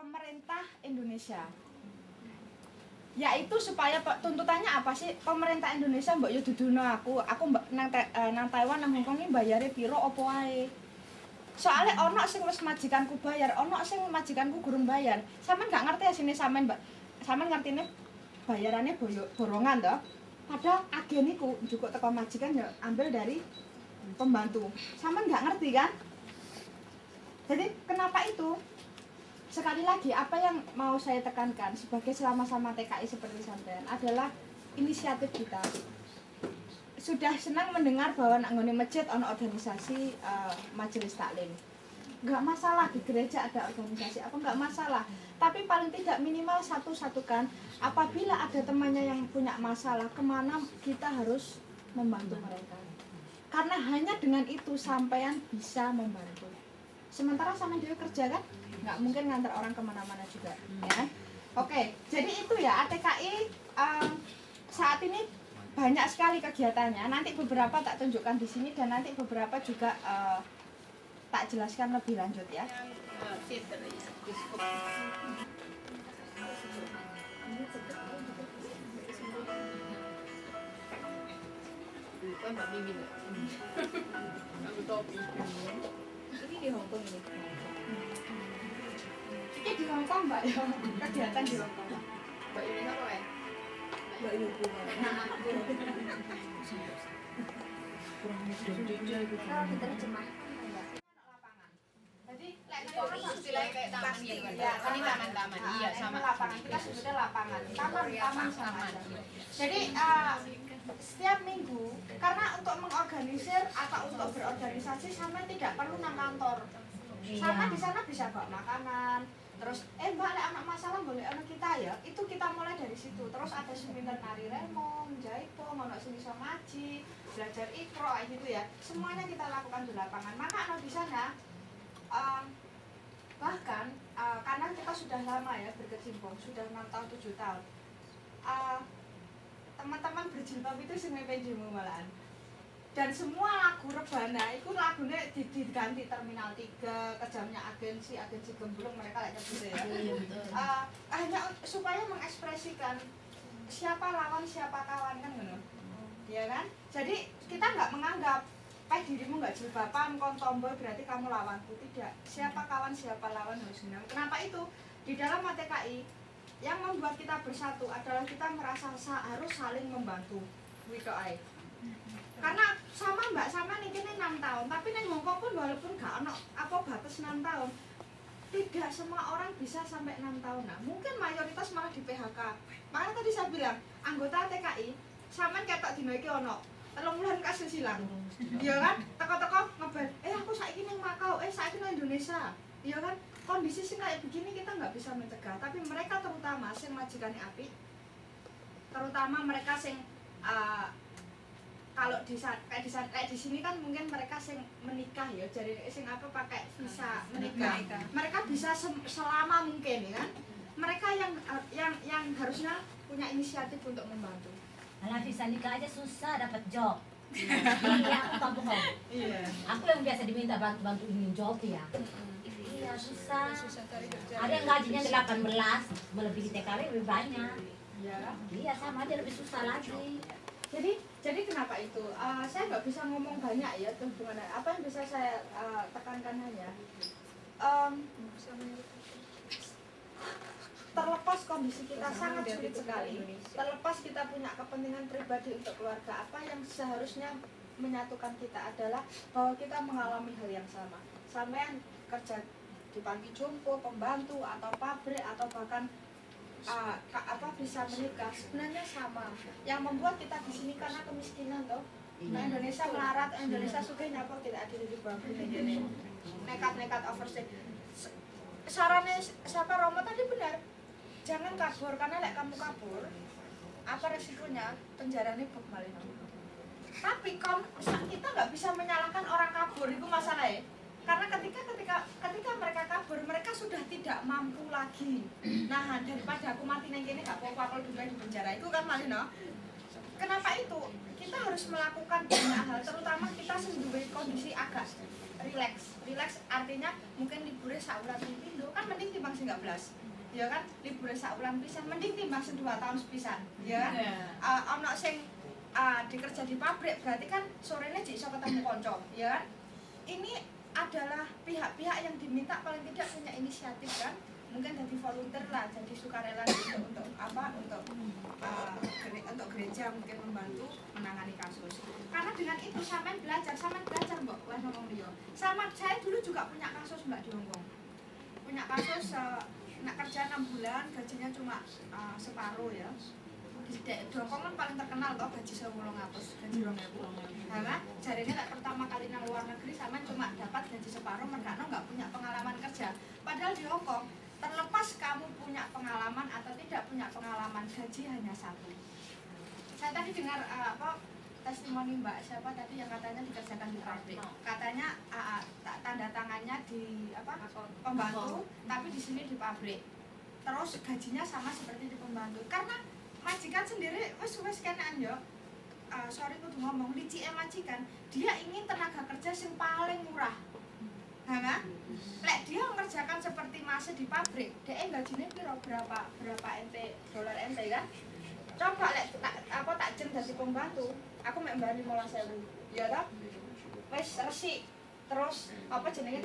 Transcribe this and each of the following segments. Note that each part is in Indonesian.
pemerintah Indonesia. Yaitu supaya tuntutannya apa sih? Pemerintah Indonesia mbok yo duduno aku nang Taiwan nang Hong Kong iki bayare piro opo wae. Soale ono sing wis majikanku bayar, ono sing majikanku gurung bayar. Sampeyan gak ngerti asine sampeyan, Mbak. Sampeyan ngertine bayarannya borongan toh. Padahal agen iku njukuk teko majikan ya ambil dari pembantu. Sampeyan gak ngerti kan? Jadi kenapa itu? Sekali lagi apa yang mau saya tekankan sebagai sama-sama TKI seperti sampean adalah inisiatif kita. Sudah senang mendengar bahwa nak nggone masjid ono organisasi majelis taklim. Enggak masalah di gereja ada organisasi, apa enggak masalah. Tapi paling tidak minimal satu-satukan apabila ada temannya yang punya masalah, kemana kita harus membantu mereka. Karena hanya dengan itu sampean bisa membantu. Sementara sama dia kerja kan, nggak mungkin ngantar orang kemana-mana juga, ya. Oke, jadi itu ya ATKI saat ini banyak sekali kegiatannya. Nanti beberapa tak tunjukkan di sini dan nanti beberapa juga tak jelaskan lebih lanjut ya. Bukan Mbak Mimin. Aku topi. Ini di Hong Kong ini. Ini di Hong Kong Mbak ya, kegiatan di Hong Kong. Mbak ini apa ya? Mbak Yuku. Kalau diterjemahkan lapangan. Jadi Istilahnya kayak taman gitu kan. Ya, Ini taman-taman. Iya, sama lapangan. Kita sebutnya lapangan. Taman sama aja. Jadi setiap minggu karena untuk mengorganisir atau untuk berorganisasi sama tidak perlu nang kantor. Sama di sana bisa bawa makanan. Terus Mbak lek anak masalah boleh anak kita ya. Itu kita mulai dari situ. Terus ada seminar nari remong, jaipo, ono sing iso ngaji, belajar ikro gitu ya. Semuanya kita lakukan di lapangan. Maka anak di sana bahkan karena kita sudah lama ya berkecimpung, sudah 6 tahun 7 tahun. Teman-teman berjilbab itu sing penjemu malahan. Dan semua lagu rebana itu lagunya diganti Terminal 3, kejamnya agensi gemblung mereka lagi gitu ya. Hanya supaya mengekspresikan siapa lawan siapa kawan kan gitu. Ya kan? Jadi kita nggak menganggap dirimu nggak jilbaban, kon tomboy berarti kamu lawanku. Tidak. Siapa kawan siapa lawan harus menang. Kenapa itu? Di dalam ATKI yang membuat kita bersatu adalah kita merasa harus saling membantu. Witoai. Karena sama Mbak sama nih kini 6 tahun, tapi nih Hong Kong pun walaupun gak ono apa batas 6 tahun, tidak semua orang bisa sampai 6 tahun. Nah, mungkin mayoritas malah di PHK. Makanya tadi saya bilang anggota TKI sama ketok dino iki ono 3 bulan kasus hilang. Iya kan? Teko-teko ngebel, aku saiki ning Makau, saiki nang Indonesia. Iya kan? Kondisi sing kayak begini kita nggak bisa mencegah, tapi mereka terutama sing majikane apik, terutama mereka sing kalau kayak di sini kan mungkin mereka sing menikah ya, jadi sing apa pakai visa menikah. Mereka bisa selama mungkin ya kan. Mereka yang harusnya punya inisiatif untuk membantu. Alah visa nikah aja susah dapat job. Iya, aku kampung kau. Iya. Aku yang biasa diminta bantu ini job ya. Iya susah. Ada yang gajinya 18, melebihi TKW lebih banyak. Ya. Iya sama aja lebih susah lagi. Jadi kenapa itu? Saya nggak bisa ngomong banyak ya hubungan. Apa yang bisa saya tekankan hanya terlepas kondisi kita sangat sulit sekali, terlepas kita punya kepentingan pribadi untuk keluarga, apa yang seharusnya menyatukan kita adalah bahwa kita mengalami hal yang sama. Sampai kerja di panti jompo, pembantu atau pabrik atau bahkan bisa menikah sebenarnya sama. Yang membuat kita di sini karena kemiskinan toh. Nah, Indonesia melarat, Indonesia sugih nyapa tidak ada di bawah ini. Nekat overstay. Sarannya siapa Romo tadi benar. Jangan kabur karena lek kamu kabur, apa resikonya? Penjaranya Bob Marley. Tapi kita nggak bisa menyalahkan orang kabur itu masalahnya. Karena ketika mereka kabur, mereka sudah tidak mampu lagi. Nah, daripada aku mati neng kene gak apa-apa kalau dulu di penjara itu kan malah no. Kenapa itu? Kita harus melakukan banyak hal, terutama kita sendiri kondisi agak Relax artinya mungkin liburnya saulan pindho kan mending timbang sing gak blas. Ya kan, liburnya saulan pisan mending timbang sing 2 tahun sepisan. Ya kan? Ana sing dikerja di pabrik berarti kan sorenya iso ketemu konco, ya kan? Ini adalah pihak-pihak yang diminta paling tidak punya inisiatif kan, mungkin jadi volunteer lah, jadi sukarela untuk apa, untuk gereja mungkin membantu menangani kasus. Karena dengan itu sampean belajar mbok wah ngomong dia. Sama saya dulu juga punya kasus Mbak di Hongkong. Punya kasus nak kerja 6 bulan gajinya cuma separuh ya. Di Hongkong kan paling terkenal toh gaji 1.800, gaji 2.000. Karena jadinya tak pertama kali nang luar negeri sama cuma dapat gaji separuh mereka nggak punya pengalaman kerja. Padahal di Hongkong terlepas kamu punya pengalaman atau tidak punya pengalaman gaji hanya satu. Saya tadi dengar testimoni Mbak siapa tadi yang katanya dikerjakan di pabrik. Katanya tanda tangannya di pembantu, tapi di sini di pabrik. Terus gajinya sama seperti di pembantu. Karena majikan sendiri wis kenaan yo. Sorry kudu ngomong licike majikan, dia ingin tenaga kerja yang paling murah. Nah, lek dia mengerjakan seperti masih di pabrik, dia gajinya berapa dolar ente kan? Coba lek tak jem dadi pembantu, aku mek mbani 15.000. Ya ta? Wis resik. Terus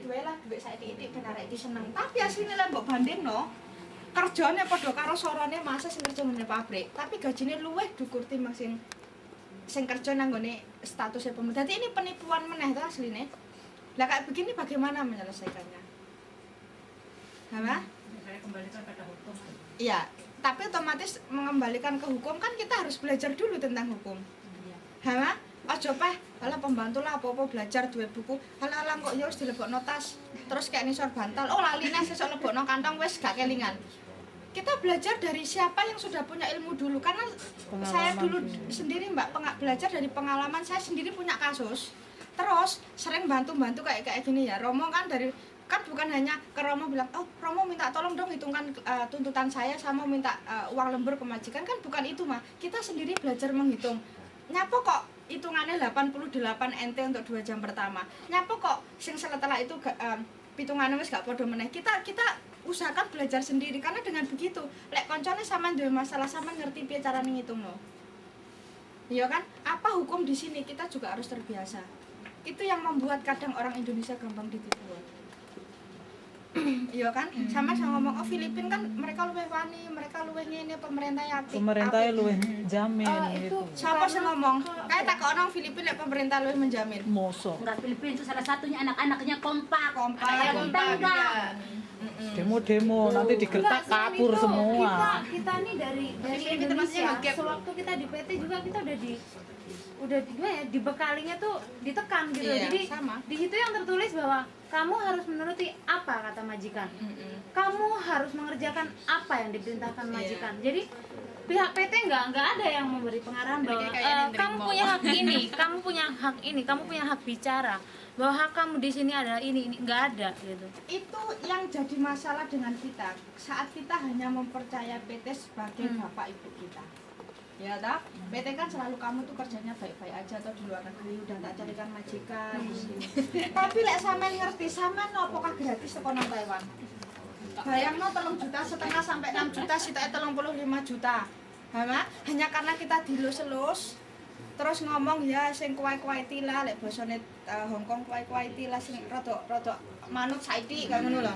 duwe lah duit saiki-iki ben arek iki seneng. Tapi asline lek mbok bandingno, kerjane padha karo sorone masa sing kerja nang pabrik, tapi gajine luwih dhuwur timbang sing kerja nang nggone statusnya pembantu. Dadi ini penipuan meneh to asline. Lah kayak begini bagaimana menyelesaikannya? Apa? Saya kembalikan pada hukum. Iya, tapi otomatis mengembalikan ke hukum kan kita harus belajar dulu tentang hukum. Iya. Hah? Aja peh, alah pembantu lah apa-apa belajar duwe buku. Alah kok ya wis dilebokno tas, terus kayak nisor bantal. Oh lali nek sesuk lebokno kantong wis gak kelingan. Kita belajar dari siapa yang sudah punya ilmu dulu karena saya dulu sendiri Mbak belajar dari pengalaman saya sendiri punya kasus. Terus sering bantu-bantu kayak gini ya. Romo kan bukan hanya ke Romo bilang, "Oh, Romo minta tolong dong hitungkan tuntutan saya sama minta uang lembur ke majikan." Kan bukan itu mah. Kita sendiri belajar menghitung. Nyapo kok hitungannya 88 NT untuk 2 jam pertama. Nyapo kok sing setelah itu hitungannya wis gak podo meneh. Kita usahakan belajar sendiri karena dengan begitu lek koncone sampean duwe masalah sampean ngerti piye carane ngitungno. Iya kan? Apa hukum di sini kita juga harus terbiasa. Itu yang membuat kadang orang Indonesia gampang ditipu. Iya kan? Sama ngomong Filipina kan mereka luwih wani, mereka luwih ngene, pemerintah apik. Pemerintah luwih jamin gitu. Siapa sing ngomong? Kayak tak kok orang Filipina lek pemerintah luwih menjamin. Mosok. Enggak, Filipina itu salah satunya anak-anaknya kompak. Kompak. Enggak. Demo-demo nanti digertak kabur semua. Kita nih dari Indonesia, sewaktu kita di PT juga kita udah dibekalinya tuh ditekan gitu. Iya, Jadi sama. di situ yang tertulis bahwa kamu harus menuruti apa kata majikan. Kamu harus mengerjakan apa yang diperintahkan majikan. Jadi pihak PT nggak ada yang memberi pengarahan bahwa kamu punya hak ini, kamu punya hak ini, kamu punya hak bicara. Bahwa hak kamu di sini adalah ini nggak ada gitu. Itu yang jadi masalah dengan kita saat kita hanya mempercaya PT sebagai bapak ibu kita. Ya tak? PT kan selalu kamu tuh kerjanya baik-baik aja atau di luar negeri udah tak carikan majikan di sini. Tapi lek sampean ngerti sampean apakah gratis teko nang Taiwan? Bayangno 3,5 juta sampai 6 juta sitoke 35 juta. Hanya karena kita dilus-elus terus ngomong ya sing kuai-kuaiti lah lek basane Hongkong kuai-kuaiti lah sing rada manut saiki kan ngono lho.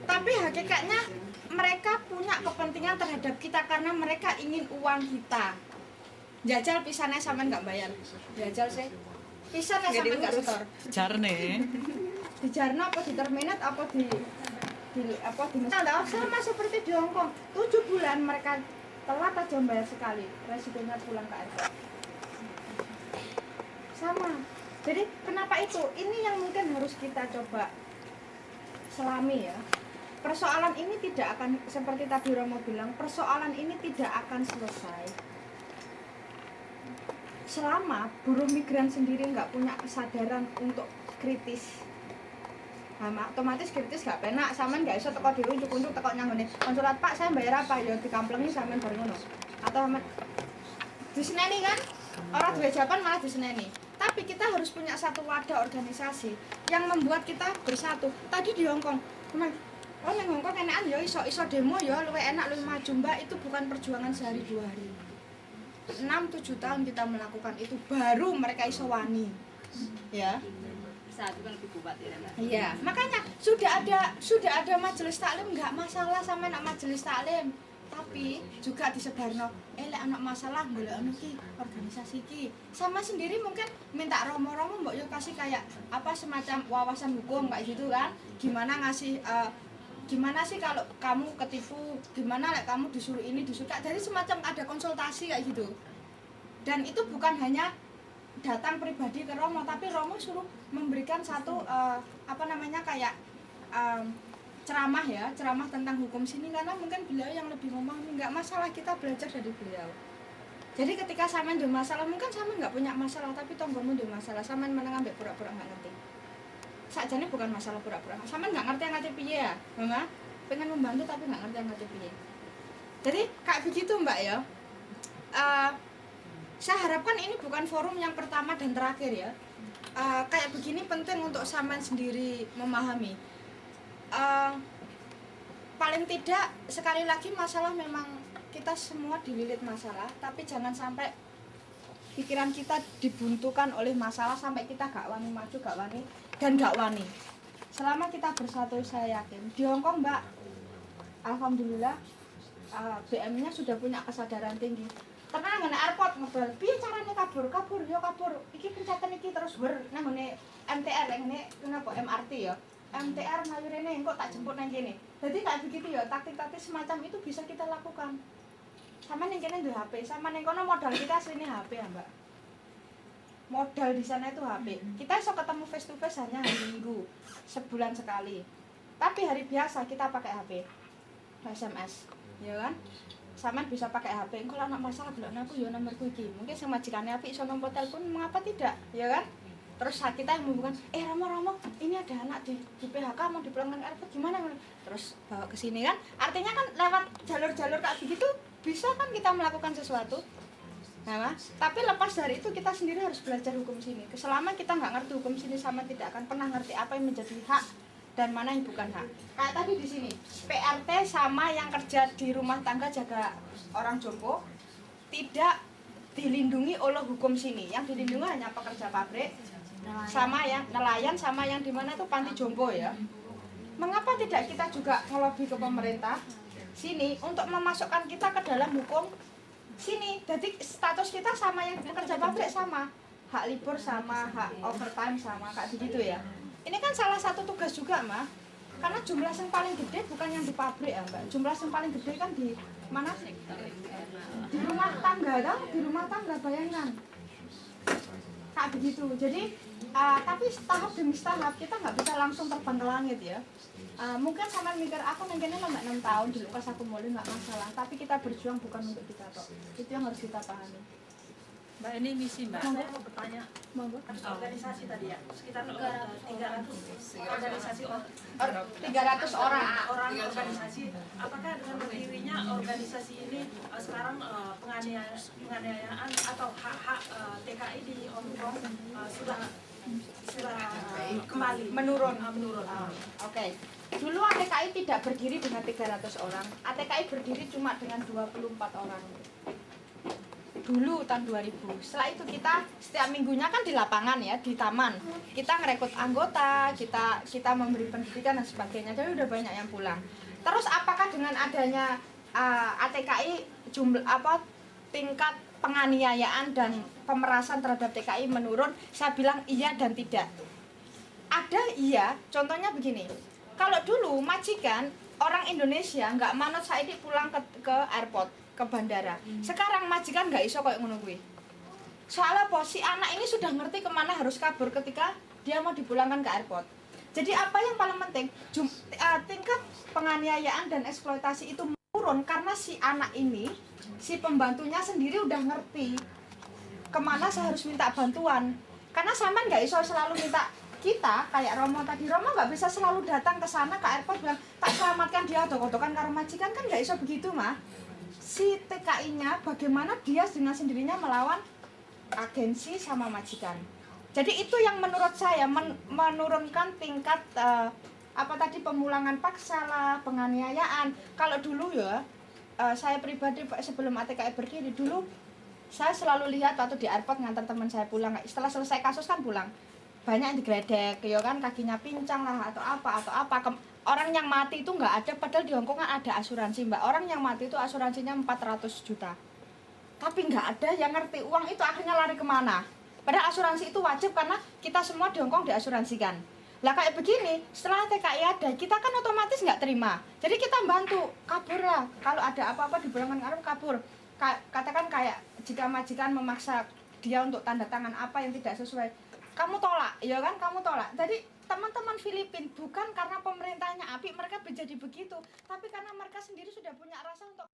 Tapi hakikatnya mereka punya kepentingan terhadap kita karena mereka ingin uang kita. Jajal pisannya sampean enggak bayar. Jajal sih. Pisannya sampean enggak setor. Jarne. Di Jarno apa di terminat apa di sama seperti di Hongkong. 7 bulan mereka telat aja bayar sekali. Resikonya pulang ke airport. Sama. Jadi kenapa itu? Ini yang mungkin harus kita coba selami ya. Persoalan ini tidak akan seperti tadi Romo bilang, persoalan ini tidak akan selesai selama buruh migran sendiri nggak punya kesadaran untuk kritis. Otomatis kritis gak penak, sampean gak iso teko diunjuk-unjuk teko nyanggone konsulat Pak saya bayar apa ya dikamplengi sampean bareng ngono. Atau diseneni kan? Orang duwe jawaban malah diseneni. Tapi kita harus punya satu wadah organisasi yang membuat kita bersatu. Tadi di Hongkong, teman, oh neng Hongkong enakan ya iso demo ya, luwih enak luwih maju Mbak, itu bukan perjuangan sehari 2 hari. 6-7 tahun kita melakukan itu baru mereka iso wani. Ya. Saat itu kan lebih kuat ya Mbak. Iya, makanya sudah ada majelis taklim, nggak masalah sama anak majelis taklim. Tapi juga disebarno, lek anak masalah golek ono ki organisasi ki. Sama sendiri mungkin minta romo-romo mbok yo kasih kayak apa semacam wawasan hukum kayak gitu kan. Gimana ngasih gimana sih kalau kamu ketipu, gimana lek kamu disuruh ini disuruh. Jadi semacam ada konsultasi kayak gitu. Dan itu bukan hanya datang pribadi ke Romo, tapi Romo suruh memberikan satu kayak ceramah tentang hukum sini, karena mungkin beliau yang lebih memahami. Nggak masalah kita belajar dari beliau. Jadi ketika sampean ada masalah, mungkin sampean nggak punya masalah, tapi tonggomu ada masalah, sampean menengah ambek pura-pura nggak ngerti. Sakjane bukan masalah pura-pura, sampean nggak ngerti piye ya, Mama? Pengen membantu tapi nggak ngerti piye. Jadi kayak begitu Mbak ya. Saya harapkan ini bukan forum yang pertama dan terakhir ya. Kayak begini penting untuk sampean sendiri memahami. Paling tidak sekali lagi masalah memang kita semua dililit masalah, tapi jangan sampai pikiran kita dibuntukan oleh masalah sampai kita gak wani maju, gak wani. Selama kita bersatu, saya yakin di Hongkong Mbak, alhamdulillah BM-nya sudah punya kesadaran tinggi. Tenang ngene airport ngobrol, piye carane kabur, iki penceten iki terus nang ngene MTR ngene kenapa MRT ya. MTR ngalir ini, kok tak jemput nang kene. Jadi kayak begitu ya, taktik-taktik semacam itu bisa kita lakukan. Sama nang kene ndek HP, sama nang kono modal kita asline HP ya, Mbak. Modal di sana itu HP. Kita iso ketemu face to face hanya hari Minggu, sebulan sekali. Tapi hari biasa kita pakai HP. SMS, ya kan? Sama bisa pakai HP. Kalau anak masalah bilang aku ya nomorku iki. Mungkin sing majikane apik iso nomor telepon, mengapa tidak? Ya kan? Terus kita yang menghubungkan, Romo, ini ada anak di PHK mau dipulangkan ke airport, gimana? Terus bawa ke sini kan, artinya kan lewat jalur-jalur kayak begitu bisa kan kita melakukan sesuatu. Nah, tapi lepas dari itu kita sendiri harus belajar hukum sini. Selama kita nggak ngerti hukum sini, sama tidak akan pernah ngerti apa yang menjadi hak dan mana yang bukan hak. Kayak tadi di sini, PRT sama yang kerja di rumah tangga jaga orang jompo tidak dilindungi oleh hukum sini. Yang dilindungi hanya pekerja pabrik, sama yang nelayan, sama yang di mana tuh panti jompo ya. Mengapa tidak kita juga ngelobi ke pemerintah sini untuk memasukkan kita ke dalam hukum sini? Jadi status kita sama yang pekerja pabrik, sama hak libur, sama hak overtime, sama kayak begitu ya. Ini kan salah satu tugas juga mah, karena jumlah yang paling gede bukan yang di pabrik ya Mbak. Jumlah yang paling gede kan di mana? Di rumah tangga kan, di rumah tangga, bayangkan kayak begitu. Jadi tapi tahap demi tahap kita nggak bisa langsung terbang ke langit ya. Mungkin sampai mikir aku mungkinnya lama 6 tahun di Lukas aku mulai nggak masalah, tapi kita berjuang bukan untuk kita kok. Itu yang harus kita pahami. Mbak, ini misi Mbak. Monggo. Saya mau bertanya. Monggo. Organisasi tadi ya, sekitar 300 organisasi 300 orang. orang organisasi. Apakah dengan berdirinya organisasi ini sekarang penganiayaan atau hak-hak TKI di Hong Kong sudah kembali menurun? Oke. Dulu ATKI tidak berdiri dengan 300 orang. ATKI berdiri cuma dengan 24 orang. Dulu tahun 2000. Setelah itu kita setiap minggunya kan di lapangan ya, di taman. Kita ngerekrut anggota, kita memberi pendidikan dan sebagainya. Jadi udah banyak yang pulang. Terus apakah dengan adanya ATKI tingkat penganiayaan dan pemerasan terhadap TKI menurun? Saya bilang iya dan tidak. Ada iya, contohnya begini. Kalau dulu majikan orang Indonesia nggak manut saiki pulang ke airport, ke bandara. Sekarang majikan nggak iso kayak ngono kuwi. Soalnya si anak ini sudah ngerti kemana harus kabur ketika dia mau dipulangkan ke airport. Jadi apa yang paling penting? Tingkat penganiayaan dan eksploitasi itu menurun karena si anak ini, si pembantunya sendiri udah ngerti kemana saya harus minta bantuan. Karena sampean nggak iso selalu minta kita kayak Romo tadi. Romo nggak bisa selalu datang ke sana ke airport bilang tak selamatkan dia otok-otokan karo majikan, kan nggak iso begitu mah. Si TKI-nya bagaimana dia dengan sendirinya melawan agensi sama majikan. Jadi itu yang menurut saya menurunkan tingkat pemulangan paksa lah, penganiayaan. Kalau dulu ya, saya pribadi sebelum ATKI berdiri dulu, saya selalu lihat waktu di airport ngantar teman saya pulang. Setelah selesai kasus kan pulang, banyak yang digledek, ya kan, kakinya pincang lah atau apa. Orang yang mati itu nggak ada, padahal di Hongkong kan ada asuransi, Mbak. Orang yang mati itu asuransinya 400 juta. Tapi nggak ada yang ngerti uang itu akhirnya lari kemana. Padahal asuransi itu wajib karena kita semua di Hongkong diasuransikan. Lah kayak begini, setelah TKI ada, kita kan otomatis nggak terima. Jadi kita bantu, kabur lah. Kalau ada apa-apa di bulangan Arab kabur. Katakan kayak jika majikan memaksa dia untuk tanda tangan apa yang tidak sesuai, kamu tolak, ya kan, kamu tolak. Jadi teman-teman Filipina bukan karena pemerintahnya apik mereka menjadi begitu, tapi karena mereka sendiri sudah punya rasa untuk